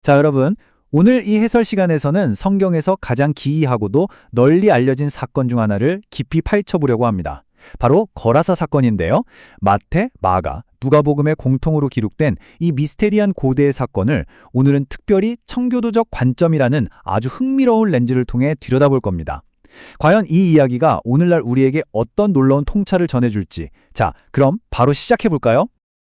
자, 여러분. 오늘 이 해설 시간에서는 성경에서 가장 기이하고도 널리 알려진 사건 중 하나를 깊이 파헤쳐보려고 합니다. 바로 거라사 사건인데요. 마태, 마가, 누가복음에 공통으로 기록된 이 미스테리한 고대의 사건을 오늘은 특별히 청교도적 관점이라는 아주 흥미로운 렌즈를 통해 들여다볼 겁니다. 과연 이 이야기가 오늘날 우리에게 어떤 놀라운 통찰을 전해줄지. 자, 그럼 바로 시작해볼까요?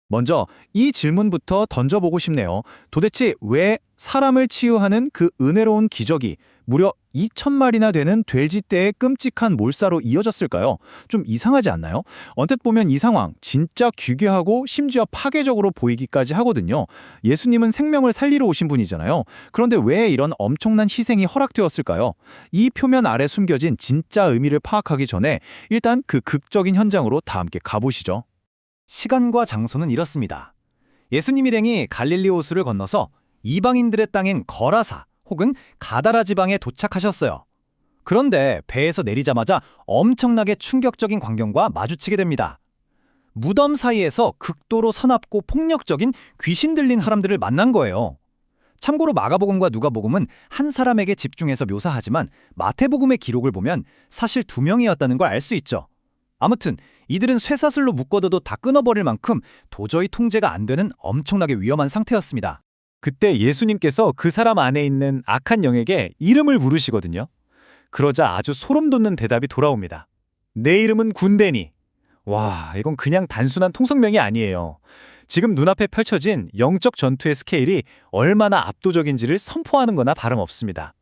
먼저 이 질문부터 던져보고 싶네요. 도대체 왜 사람을 치유하는 그 은혜로운 기적이 무려 2,000마리나 되는 돼지떼의 끔찍한 몰사로 이어졌을까요? 좀 이상하지 않나요? 언뜻 보면 이 상황 진짜 귀괴하고 심지어 파괴적으로 보이기까지 하거든요. 예수님은 생명을 살리러 오신 분이잖아요. 그런데 왜 이런 엄청난 희생이 허락되었을까요? 이 표면 아래 숨겨진 진짜 의미를 파악하기 전에 일단 그 극적인 현장으로 다 함께 가보시죠. 시간과 장소는 이렇습니다. 예수님 일행이 갈릴리 호수를 건너서 이방인들의 땅인 거라사 혹은 가다라 지방에 도착하셨어요. 그런데 배에서 내리자마자 엄청나게 충격적인 광경과 마주치게 됩니다. 무덤 사이에서 극도로 사납고 폭력적인 귀신 들린 사람들을 만난 거예요. 참고로 마가복음과 누가복음은 한 사람에게 집중해서 묘사하지만 마태복음의 기록을 보면 사실 2명이었다는 걸 알 수 있죠. 아무튼 이들은 쇠사슬로 묶어둬도 다 끊어버릴 만큼 도저히 통제가 안 되는 엄청나게 위험한 상태였습니다. 그때 예수님께서 그 사람 안에 있는 악한 영에게 이름을 부르시거든요. 그러자 아주 소름 돋는 대답이 돌아옵니다. 내 이름은 군대니. 와, 이건 그냥 단순한 통성명이 아니에요. 지금 눈앞에 펼쳐진 영적 전투의 스케일이 얼마나 압도적인지를 선포하는 거나 다름없습니다.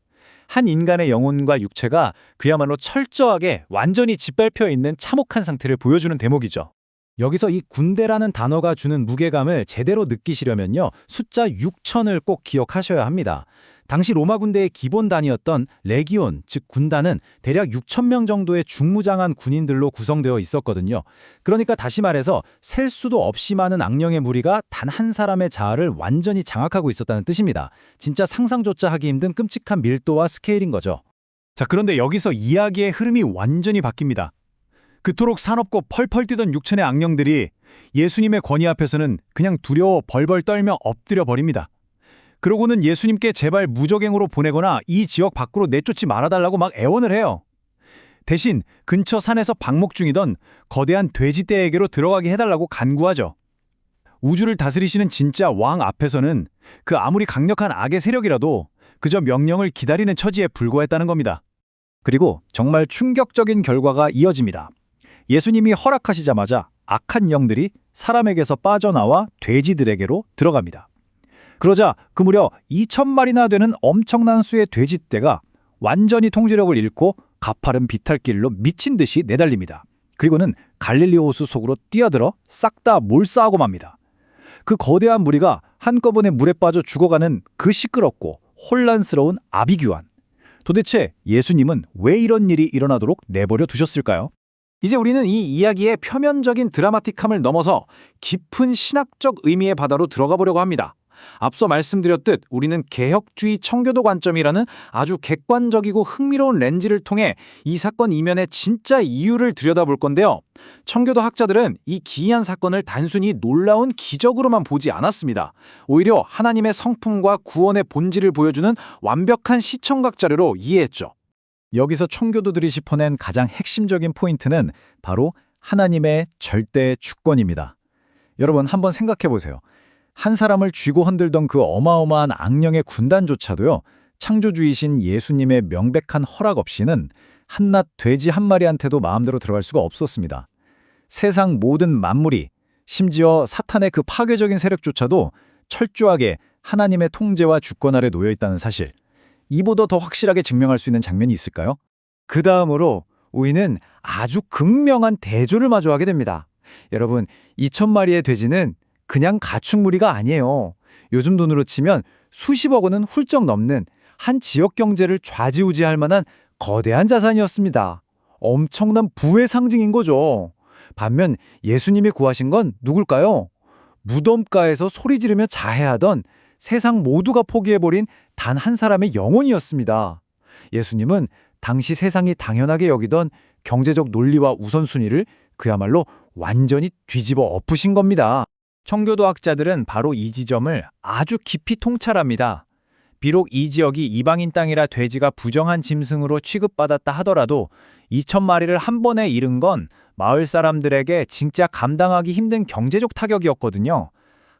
한 인간의 영혼과 육체가 그야말로 철저하게 완전히 짓밟혀 있는 참혹한 상태를 보여주는 대목이죠. 여기서 이 군대라는 단어가 주는 무게감을 제대로 느끼시려면요, 숫자 6,000을 꼭 기억하셔야 합니다. 당시 로마 군대의 기본 단위였던 레기온, 즉 군단은 대략 6,000명 정도의 중무장한 군인들로 구성되어 있었거든요. 그러니까 다시 말해서 셀 수도 없이 많은 악령의 무리가 단 한 사람의 자아를 완전히 장악하고 있었다는 뜻입니다. 진짜 상상조차 하기 힘든 끔찍한 밀도와 스케일인 거죠. 자, 그런데 여기서 이야기의 흐름이 완전히 바뀝니다. 그토록 사납고 펄펄 뛰던 6천의 악령들이 예수님의 권위 앞에서는 그냥 두려워 벌벌 떨며 엎드려 버립니다. 그러고는 예수님께 제발 무적행으로 보내거나 이 지역 밖으로 내쫓지 말아달라고 막 애원을 해요. 대신 근처 산에서 방목 중이던 거대한 돼지떼에게로 들어가게 해달라고 간구하죠. 우주를 다스리시는 진짜 왕 앞에서는 그 아무리 강력한 악의 세력이라도 그저 명령을 기다리는 처지에 불과했다는 겁니다. 그리고 정말 충격적인 결과가 이어집니다. 예수님이 허락하시자마자 악한 영들이 사람에게서 빠져나와 돼지들에게로 들어갑니다. 그러자 그 무려 2,000마리나 되는 엄청난 수의 돼지떼가 완전히 통제력을 잃고 가파른 비탈길로 미친 듯이 내달립니다. 그리고는 갈릴리 호수 속으로 뛰어들어 싹 다 몰사하고 맙니다. 그 거대한 무리가 한꺼번에 물에 빠져 죽어가는 그 시끄럽고 혼란스러운 아비규환. 도대체 예수님은 왜 이런 일이 일어나도록 내버려 두셨을까요? 이제 우리는 이 이야기의 표면적인 드라마틱함을 넘어서 깊은 신학적 의미의 바다로 들어가 보려고 합니다. 앞서 말씀드렸듯 우리는 개혁주의 청교도 관점이라는 아주 객관적이고 흥미로운 렌즈를 통해 이 사건 이면의 진짜 이유를 들여다볼 건데요. 청교도 학자들은 이 기이한 사건을 단순히 놀라운 기적으로만 보지 않았습니다. 오히려 하나님의 성품과 구원의 본질을 보여주는 완벽한 시청각 자료로 이해했죠. 여기서 청교도들이 짚어낸 가장 핵심적인 포인트는 바로 하나님의 절대 주권입니다. 여러분 한번 생각해 보세요. 한 사람을 쥐고 흔들던 그 어마어마한 악령의 군단조차도요, 창조주이신 예수님의 명백한 허락 없이는 한낱 돼지 한 마리한테도 마음대로 들어갈 수가 없었습니다. 세상 모든 만물이, 심지어 사탄의 그 파괴적인 세력조차도 철저하게 하나님의 통제와 주권 아래 놓여 있다는 사실, 이보다 더 확실하게 증명할 수 있는 장면이 있을까요? 그 다음으로 우리는 아주 극명한 대조를 마주하게 됩니다. 여러분, 2,000마리의 돼지는 그냥 가축무리가 아니에요. 요즘 돈으로 치면 수십억 원은 훌쩍 넘는 한 지역 경제를 좌지우지할 만한 거대한 자산이었습니다. 엄청난 부의 상징인 거죠. 반면 예수님이 구하신 건 누굴까요? 무덤가에서 소리 지르며 자해하던 세상 모두가 포기해버린 단 한 사람의 영혼이었습니다. 예수님은 당시 세상이 당연하게 여기던 경제적 논리와 우선순위를 그야말로 완전히 뒤집어 엎으신 겁니다. 청교도 학자들은 바로 이 지점을 아주 깊이 통찰합니다. 비록 이 지역이 이방인 땅이라 돼지가 부정한 짐승으로 취급받았다 하더라도 2,000마리를 한 번에 잃은 건 마을 사람들에게 진짜 감당하기 힘든 경제적 타격이었거든요.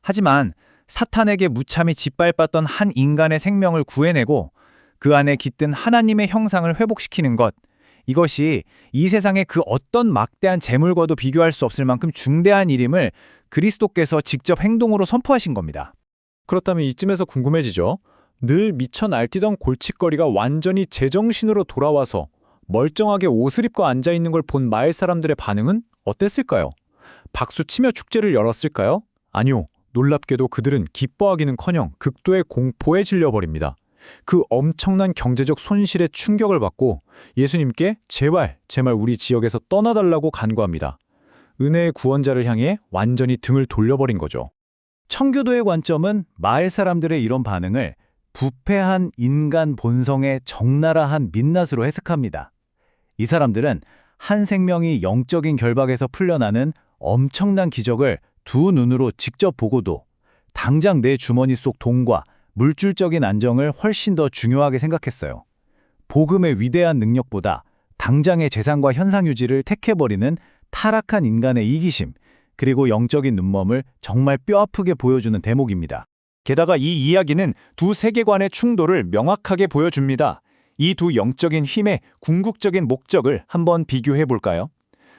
하지만 사탄에게 무참히 짓밟았던 한 인간의 생명을 구해내고 그 안에 깃든 하나님의 형상을 회복시키는 것, 이것이 이 세상의 그 어떤 막대한 재물과도 비교할 수 없을 만큼 중대한 일임을 그리스도께서 직접 행동으로 선포하신 겁니다. 그렇다면 이쯤에서 궁금해지죠. 늘 미쳐 날뛰던 골칫거리가 완전히 제정신으로 돌아와서 멀쩡하게 옷을 입고 앉아있는 걸 본 마을 사람들의 반응은 어땠을까요? 박수치며 축제를 열었을까요? 아니요. 놀랍게도 그들은 기뻐하기는커녕 극도의 공포에 질려버립니다. 그 엄청난 경제적 손실에 충격을 받고 예수님께 제발 우리 지역에서 떠나달라고 간구합니다. 은혜의 구원자를 향해 완전히 등을 돌려버린 거죠. 청교도의 관점은 마을 사람들의 이런 반응을 부패한 인간 본성의 적나라한 민낯으로 해석합니다. 이 사람들은 한 생명이 영적인 결박에서 풀려나는 엄청난 기적을 두 눈으로 직접 보고도 당장 내 주머니 속 돈과 물질적인 안정을 훨씬 더 중요하게 생각했어요. 복음의 위대한 능력보다 당장의 재산과 현상 유지를 택해버리는 타락한 인간의 이기심, 그리고 영적인 눈먼을 정말 뼈아프게 보여주는 대목입니다. 게다가 이 이야기는 두 세계관의 충돌을 명확하게 보여줍니다. 이 두 영적인 힘의 궁극적인 목적을 한번 비교해 볼까요?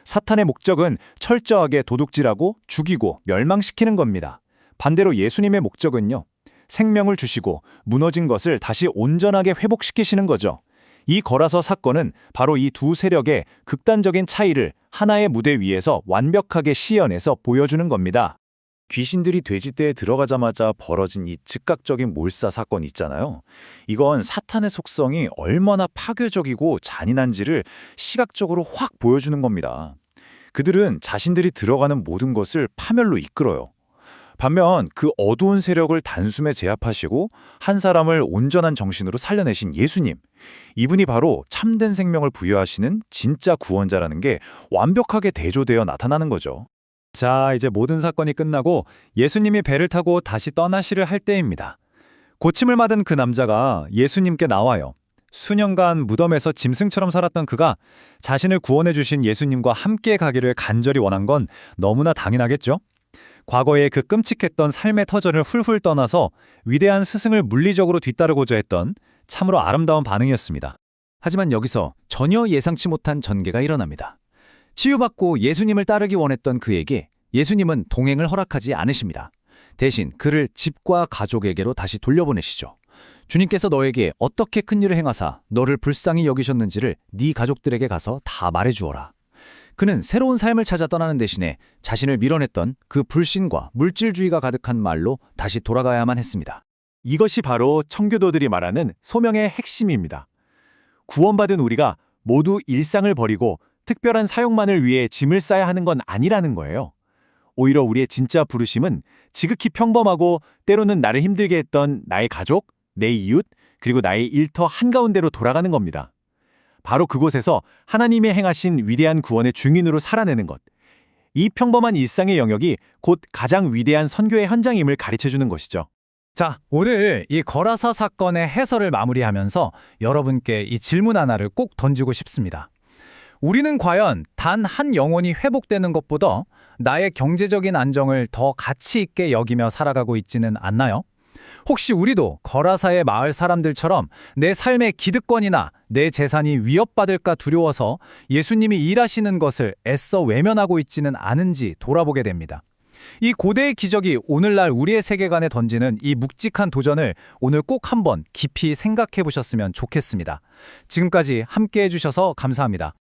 사탄의 목적은 철저하게 도둑질하고 죽이고 멸망시키는 겁니다. 반대로 예수님의 목적은요, 생명을 주시고 무너진 것을 다시 온전하게 회복시키시는 거죠. 이 거라서 사건은 바로 이 두 세력의 극단적인 차이를 하나의 무대 위에서 완벽하게 시연해서 보여주는 겁니다. 귀신들이 돼지떼에 들어가자마자 벌어진 이 즉각적인 몰사 사건 있잖아요. 이건 사탄의 속성이 얼마나 파괴적이고 잔인한지를 시각적으로 확 보여주는 겁니다. 그들은 자신들이 들어가는 모든 것을 파멸로 이끌어요. 반면 그 어두운 세력을 단숨에 제압하시고 한 사람을 온전한 정신으로 살려내신 예수님, 이분이 바로 참된 생명을 부여하시는 진짜 구원자라는 게 완벽하게 대조되어 나타나는 거죠. 자, 이제 모든 사건이 끝나고 예수님이 배를 타고 다시 떠나시를 할 때입니다. 고침을 받은 그 남자가 예수님께 나와요. 수년간 무덤에서 짐승처럼 살았던 그가 자신을 구원해 주신 예수님과 함께 가기를 간절히 원한 건 너무나 당연하겠죠? 과거에 그 끔찍했던 삶의 터전을 훌훌 떠나서 위대한 스승을 물리적으로 뒤따르고자 했던 참으로 아름다운 반응이었습니다. 하지만 여기서 전혀 예상치 못한 전개가 일어납니다. 치유받고 예수님을 따르기 원했던 그에게 예수님은 동행을 허락하지 않으십니다. 대신 그를 집과 가족에게로 다시 돌려보내시죠. 주님께서 너에게 어떻게 큰 일을 행하사 너를 불쌍히 여기셨는지를 네 가족들에게 가서 다 말해주어라. 그는 새로운 삶을 찾아 떠나는 대신에 자신을 밀어냈던 그 불신과 물질주의가 가득한 말로 다시 돌아가야만 했습니다. 이것이 바로 청교도들이 말하는 소명의 핵심입니다. 구원받은 우리가 모두 일상을 버리고 특별한 사용만을 위해 짐을 싸야 하는 건 아니라는 거예요. 오히려 우리의 진짜 부르심은 지극히 평범하고 때로는 나를 힘들게 했던 나의 가족, 내 이웃, 그리고 나의 일터 한가운데로 돌아가는 겁니다. 바로 그곳에서 하나님의 행하신 위대한 구원의 증인으로 살아내는 것. 이 평범한 일상의 영역이 곧 가장 위대한 선교의 현장임을 가르쳐주는 것이죠. 자, 오늘 이 거라사 사건의 해설을 마무리하면서 여러분께 이 질문 하나를 꼭 던지고 싶습니다. 우리는 과연 단 한 영혼이 회복되는 것보다 나의 경제적인 안정을 더 가치 있게 여기며 살아가고 있지는 않나요? 혹시 우리도 거라사의 마을 사람들처럼 내 삶의 기득권이나 내 재산이 위협받을까 두려워서 예수님이 일하시는 것을 애써 외면하고 있지는 않은지 돌아보게 됩니다. 이 고대의 기적이 오늘날 우리의 세계관에 던지는 이 묵직한 도전을 오늘 꼭 한번 깊이 생각해 보셨으면 좋겠습니다. 지금까지 함께 해주셔서 감사합니다.